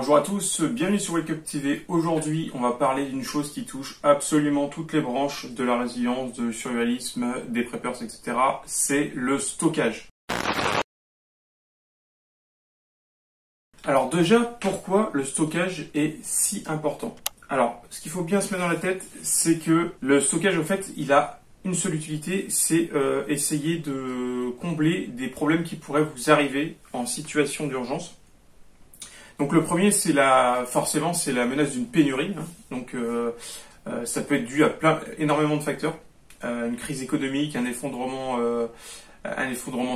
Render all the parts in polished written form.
Bonjour à tous, bienvenue sur Wake Up TV. Aujourd'hui, on va parler d'une chose qui touche absolument toutes les branches de la résilience, du survivalisme, des preppers, etc. C'est le stockage. Alors déjà, pourquoi le stockage est si important? Alors, ce qu'il faut bien se mettre dans la tête, c'est que le stockage, en fait, il a une seule utilité, c'est essayer de combler des problèmes qui pourraient vous arriver en situation d'urgence. Donc le premier, forcément, c'est la menace d'une pénurie. Donc ça peut être dû à énormément de facteurs, une crise économique, un effondrement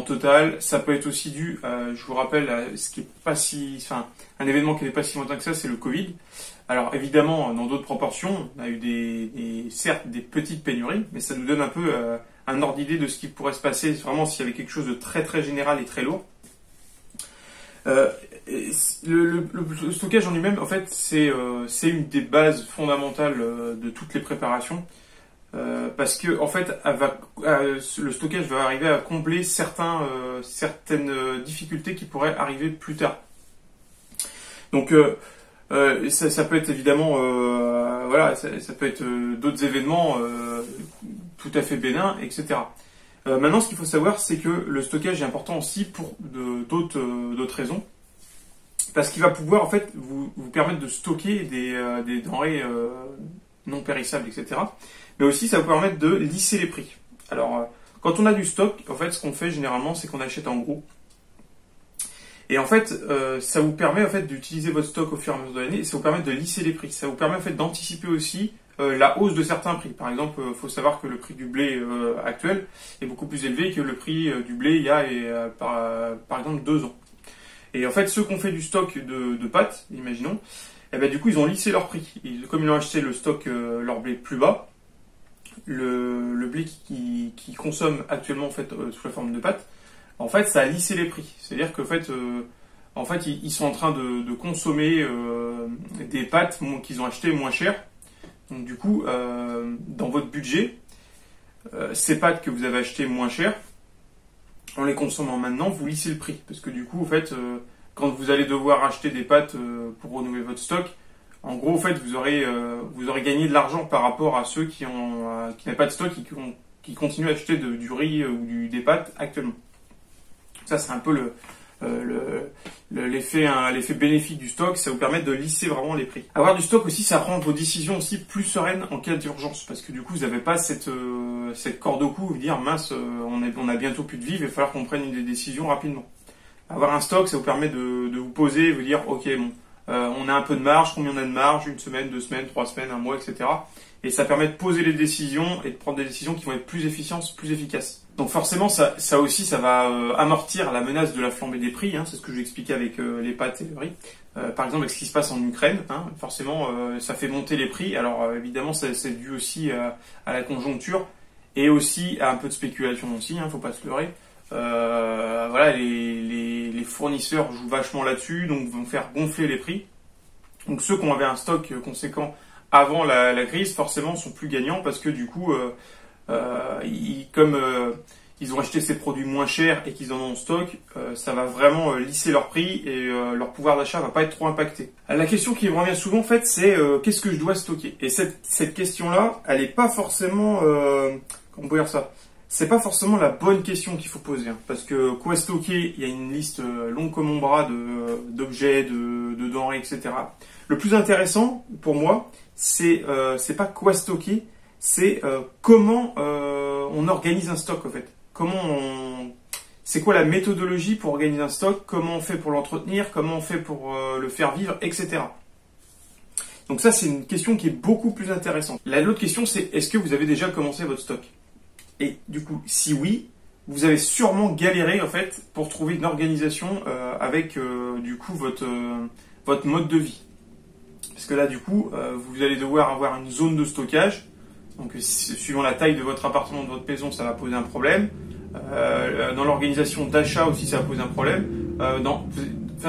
total. Ça peut être aussi dû, je vous rappelle, à un événement qui n'est pas si lointain que ça, c'est le Covid. Alors évidemment, dans d'autres proportions, on a eu certes des petites pénuries, mais ça nous donne un peu un ordre d'idée de ce qui pourrait se passer vraiment s'il y avait quelque chose de très très général et très lourd. Le stockage en lui-même, en fait, c'est une des bases fondamentales de toutes les préparations, parce que en fait, le stockage va arriver à combler certaines difficultés qui pourraient arriver plus tard. Donc ça peut être évidemment, ça peut être d'autres événements tout à fait bénins, etc. Maintenant, ce qu'il faut savoir, c'est que le stockage est important aussi pour d'autres raisons, parce qu'il va pouvoir en fait vous permettre de stocker des denrées non périssables, etc. Mais aussi, ça va vous permettre de lisser les prix. Alors, quand on a du stock, en fait, ce qu'on fait généralement, c'est qu'on achète en gros. Et en fait, ça vous permet en fait d'utiliser votre stock au fur et à mesure de l'année, et ça vous permet de lisser les prix. Ça vous permet en fait d'anticiper aussi la hausse de certains prix. Par exemple, il faut savoir que le prix du blé actuel est beaucoup plus élevé que le prix du blé il y a par exemple 2 ans. Et en fait, ceux qui ont fait du stock de pâtes, imaginons, du coup, ils ont lissé leur prix. Comme ils ont acheté le stock, leur blé plus bas, le blé qui consomme actuellement en fait sous la forme de pâtes, en fait, ça a lissé les prix. C'est-à-dire qu'en fait, ils sont en train de consommer des pâtes qu'ils ont achetées moins chères. Donc du coup, dans votre budget, ces pâtes que vous avez achetées moins chères, en les consommant maintenant, vous lissez le prix. Parce que du coup, en fait, quand vous allez devoir acheter des pâtes pour renouveler votre stock, en gros, en fait, vous aurez gagné de l'argent par rapport à ceux qui n'avaient pas de stock et qui continuent à acheter du riz ou des pâtes actuellement. Ça, c'est un peu l'effet bénéfique du stock. Ça vous permet de lisser vraiment les prix. Avoir du stock aussi, ça rend vos décisions aussi plus sereines en cas d'urgence, parce que du coup, vous n'avez pas cette corde au cou, vous dire mince, on a bientôt plus de vivre, il va falloir qu'on prenne des décisions rapidement. Avoir un stock, ça vous permet de vous poser, vous dire ok, bon, on a un peu de marge, combien on a de marge, 1 semaine, 2 semaines, 3 semaines, 1 mois, etc. Et ça permet de poser les décisions et de prendre des décisions qui vont être plus efficientes, plus efficaces. Donc forcément, ça aussi, ça va amortir la menace de la flambée des prix. C'est ce que je vous expliquais avec les pâtes et le riz. Par exemple, avec ce qui se passe en Ukraine, forcément, ça fait monter les prix. Alors évidemment, c'est dû aussi à la conjoncture et aussi à un peu de spéculation aussi. Faut pas se leurrer. Les fournisseurs jouent vachement là-dessus, donc vont faire gonfler les prix. Donc ceux qui avaient un stock conséquent avant la crise, forcément, sont plus gagnants parce que du coup, comme ils ont acheté ces produits moins chers et qu'ils en ont en stock, ça va vraiment lisser leur prix et leur pouvoir d'achat va pas être trop impacté. La question qui me revient souvent, en fait, c'est qu'est-ce que je dois stocker? Et cette question-là, elle est pas forcément, comment on peut dire ça? C'est pas forcément la bonne question qu'il faut poser, parce que quoi stocker, il y a une liste longue comme mon bras d'objets, de denrées, etc. Le plus intéressant pour moi, c'est pas quoi stocker, c'est comment on organise un stock en fait. C'est quoi la méthodologie pour organiser un stock, comment on fait pour l'entretenir, comment on fait pour le faire vivre, etc. Donc ça, c'est une question qui est beaucoup plus intéressante. L'autre question, c'est est-ce que vous avez déjà commencé votre stock? Et du coup, si oui, vous avez sûrement galéré en fait pour trouver une organisation avec du coup votre mode de vie. Parce que là, du coup, vous allez devoir avoir une zone de stockage. Donc, suivant la taille de votre appartement, de votre maison, ça va poser un problème. Dans l'organisation d'achat aussi, ça va poser un problème.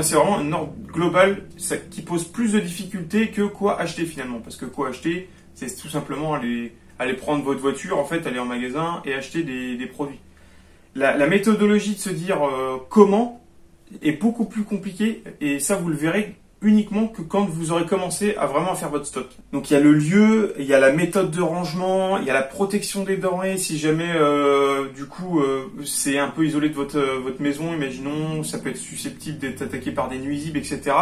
C'est vraiment un ordre global qui pose plus de difficultés que quoi acheter finalement. Parce que quoi acheter, c'est tout simplement aller prendre votre voiture, en fait, aller en magasin et acheter des produits. La méthodologie de se dire comment est beaucoup plus compliquée, et ça vous le verrez uniquement que quand vous aurez commencé à vraiment faire votre stock. Donc il y a le lieu, il y a la méthode de rangement, il y a la protection des denrées si jamais c'est un peu isolé de votre maison, imaginons, ça peut être susceptible d'être attaqué par des nuisibles, etc.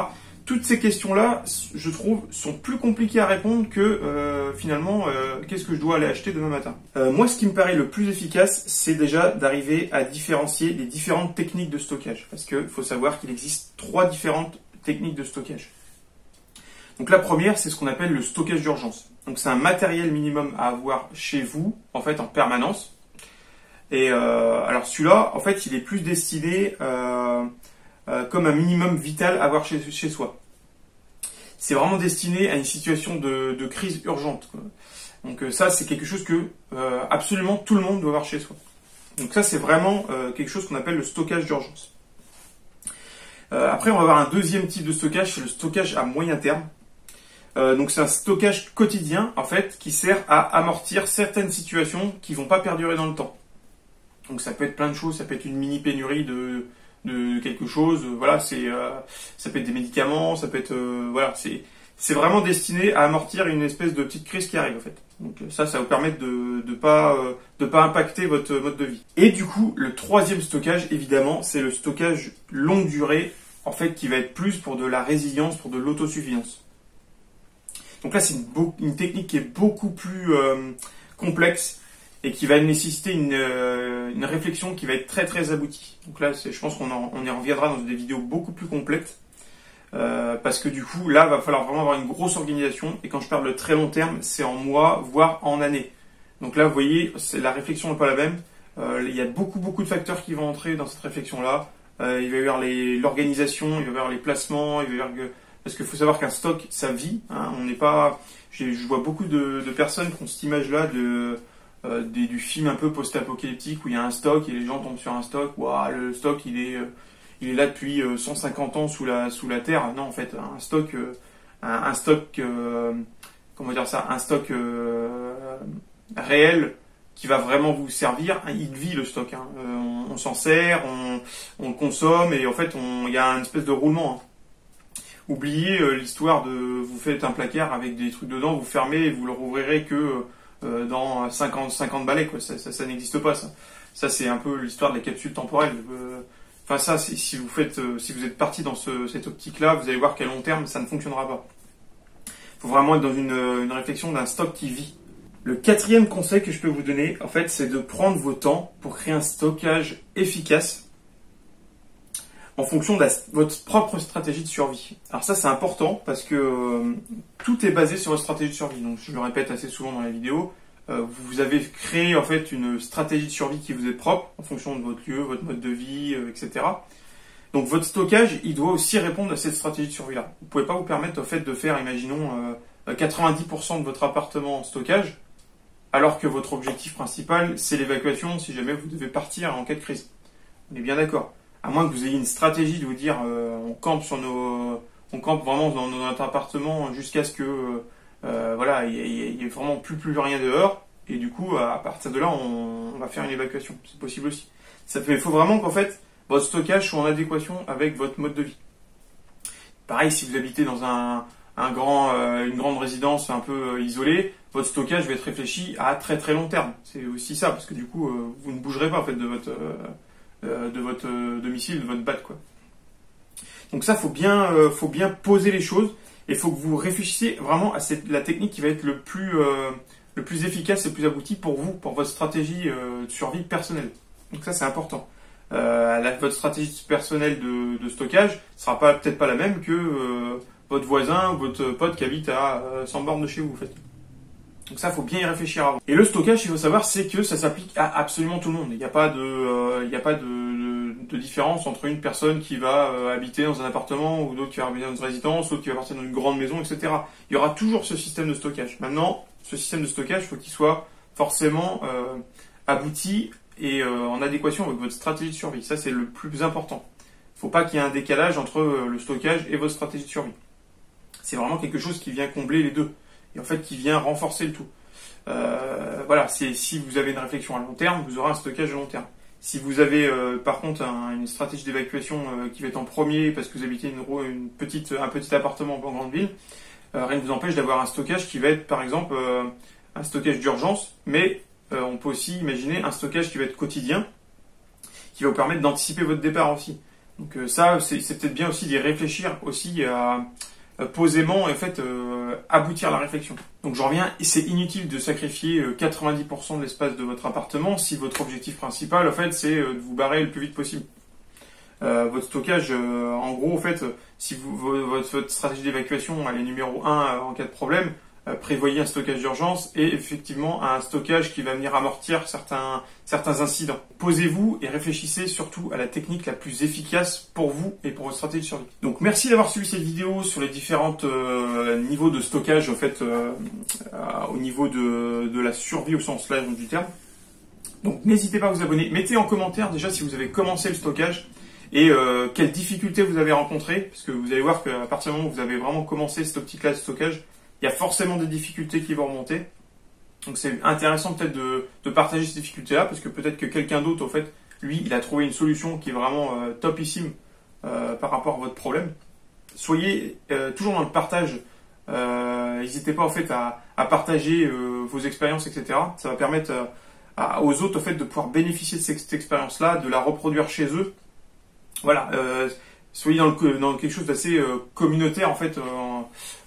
Toutes ces questions-là, je trouve, sont plus compliquées à répondre que finalement, qu'est-ce que je dois aller acheter demain matin. Moi, ce qui me paraît le plus efficace, c'est déjà d'arriver à différencier les différentes techniques de stockage. Parce qu'il faut savoir qu'il existe 3 différentes techniques de stockage. Donc la première, c'est ce qu'on appelle le stockage d'urgence. Donc c'est un matériel minimum à avoir chez vous, en fait, en permanence. Et alors celui-là, en fait, il est plus destiné comme un minimum vital à avoir chez soi. C'est vraiment destiné à une situation de crise urgente, quoi. Donc ça, c'est quelque chose que absolument tout le monde doit avoir chez soi. Donc ça, c'est vraiment quelque chose qu'on appelle le stockage d'urgence. Après, on va avoir un deuxième type de stockage, c'est le stockage à moyen terme. Donc c'est un stockage quotidien, en fait, qui sert à amortir certaines situations qui vont pas perdurer dans le temps. Donc ça peut être plein de choses, ça peut être une mini pénurie de quelque chose, voilà, ça peut être des médicaments, ça peut être c'est vraiment destiné à amortir une espèce de petite crise qui arrive en fait. Donc ça va vous permettre de pas impacter votre mode de vie. Et du coup, le troisième stockage, évidemment, c'est le stockage longue durée, en fait, qui va être plus pour de la résilience, pour de l'autosuffisance. Donc là, c'est une technique qui est beaucoup plus complexe et qui va nécessiter une réflexion qui va être très très aboutie. Donc là, je pense qu'on y reviendra dans des vidéos beaucoup plus complètes. Parce que du coup, là, va falloir vraiment avoir une grosse organisation. Et quand je parle de très long terme, c'est en mois, voire en années. Donc là, vous voyez, la réflexion n'est pas la même. Il y a beaucoup de facteurs qui vont entrer dans cette réflexion-là. Il va y avoir l'organisation, il va y avoir les placements, parce qu'il faut savoir qu'un stock, ça vit. Hein, on n'est pas. Je vois beaucoup de personnes qui ont cette image-là du film un peu post-apocalyptique où il y a un stock et les gens tombent sur un stock. Waouh, le stock, il est là depuis 150 ans sous la terre. Non, en fait, un stock, comment dire ça, un stock réel qui va vraiment vous servir. Il vit le stock. Hein. On s'en sert, on le consomme et en fait, il y a une espèce de roulement. Hein. Oubliez l'histoire de vous faites un placard avec des trucs dedans, vous fermez et vous le rouvrirez que dans 50 balais. Quoi. Ça n'existe pas. Ça c'est un peu l'histoire de la capsule temporelle. Enfin ça, si vous êtes parti dans cette optique-là, vous allez voir qu'à long terme, ça ne fonctionnera pas. Il faut vraiment être dans une réflexion d'un stock qui vit. Le quatrième conseil que je peux vous donner, en fait, c'est de prendre vos temps pour créer un stockage efficace en fonction de votre propre stratégie de survie. Alors ça, c'est important parce que tout est basé sur votre stratégie de survie. Donc je le répète assez souvent dans la vidéo. Vous avez créé en fait une stratégie de survie qui vous est propre en fonction de votre lieu, votre mode de vie, etc. Donc votre stockage, il doit aussi répondre à cette stratégie de survie-là. Vous ne pouvez pas vous permettre en fait de faire, imaginons, 90% de votre appartement en stockage, alors que votre objectif principal, c'est l'évacuation si jamais vous devez partir en cas de crise. On est bien d'accord. À moins que vous ayez une stratégie de vous dire, on campe vraiment dans notre appartement jusqu'à ce que il y ait vraiment plus rien dehors, et du coup, à partir de là, on va faire une évacuation. C'est possible aussi. Il faut vraiment qu'en fait, votre stockage soit en adéquation avec votre mode de vie. Pareil, si vous habitez dans une grande résidence un peu isolée, votre stockage va être réfléchi à très très long terme. C'est aussi ça, parce que du coup, vous ne bougerez pas en fait de votre domicile, de votre BAD, quoi. Donc ça, faut bien poser les choses. Il faut que vous réfléchissiez vraiment à la technique qui va être le plus efficace et le plus abouti pour vous, pour votre stratégie de survie personnelle. Donc ça, c'est important. Votre stratégie personnelle de stockage ne sera peut-être pas la même que votre voisin ou votre pote qui habite à 100 bornes de chez vous, en fait. Donc ça, il faut bien y réfléchir avant. Et le stockage, il faut savoir, c'est que ça s'applique à absolument tout le monde. Il n'y a pas de différence entre une personne qui va habiter dans un appartement ou d'autres qui va habiter dans une résidence, d'autres qui va partir dans une grande maison, etc. Il y aura toujours ce système de stockage. Maintenant, ce système de stockage, il faut qu'il soit forcément abouti et en adéquation avec votre stratégie de survie. Ça, c'est le plus important. Il ne faut pas qu'il y ait un décalage entre le stockage et votre stratégie de survie. C'est vraiment quelque chose qui vient combler les deux. Et en fait, qui vient renforcer le tout. Si vous avez une réflexion à long terme, vous aurez un stockage à long terme. Si vous avez par contre une stratégie d'évacuation qui va être en premier parce que vous habitez un petit appartement en grande ville, rien ne vous empêche d'avoir un stockage qui va être par exemple un stockage d'urgence, mais on peut aussi imaginer un stockage qui va être quotidien, qui va vous permettre d'anticiper votre départ aussi. Donc ça, c'est peut-être bien aussi d'y réfléchir aussi posément et en fait aboutir à la réflexion. Donc je reviens, c'est inutile de sacrifier 90% de l'espace de votre appartement si votre objectif principal en fait c'est de vous barrer le plus vite possible. Votre stockage, en gros, en fait, si votre stratégie d'évacuation elle est numéro 1 en cas de problème, prévoyez un stockage d'urgence et effectivement un stockage qui va venir amortir certains incidents. Posez-vous et réfléchissez surtout à la technique la plus efficace pour vous et pour votre stratégie de survie. Donc merci d'avoir suivi cette vidéo sur les différents niveaux de stockage en fait, au niveau de la survie au sens large du terme. Donc n'hésitez pas à vous abonner. Mettez en commentaire déjà si vous avez commencé le stockage et quelles difficultés vous avez rencontrées, parce que vous allez voir qu'à partir du moment où vous avez vraiment commencé cette optique-là de stockage, il y a forcément des difficultés qui vont remonter. Donc c'est intéressant peut-être de partager ces difficultés-là, parce que peut-être que quelqu'un d'autre, en fait, lui, il a trouvé une solution qui est vraiment topissime par rapport à votre problème. Soyez toujours dans le partage. N'hésitez pas en fait à partager vos expériences, etc. Ça va permettre aux autres en fait de pouvoir bénéficier de cette expérience-là, de la reproduire chez eux. Voilà. Soyez dans quelque chose d'assez communautaire en fait.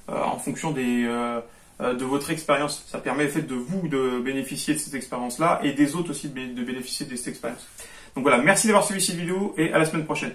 En fonction de votre expérience. Ça permet en fait de vous de bénéficier de cette expérience-là et des autres aussi de bénéficier de cette expérience. Donc voilà, merci d'avoir suivi cette vidéo et à la semaine prochaine.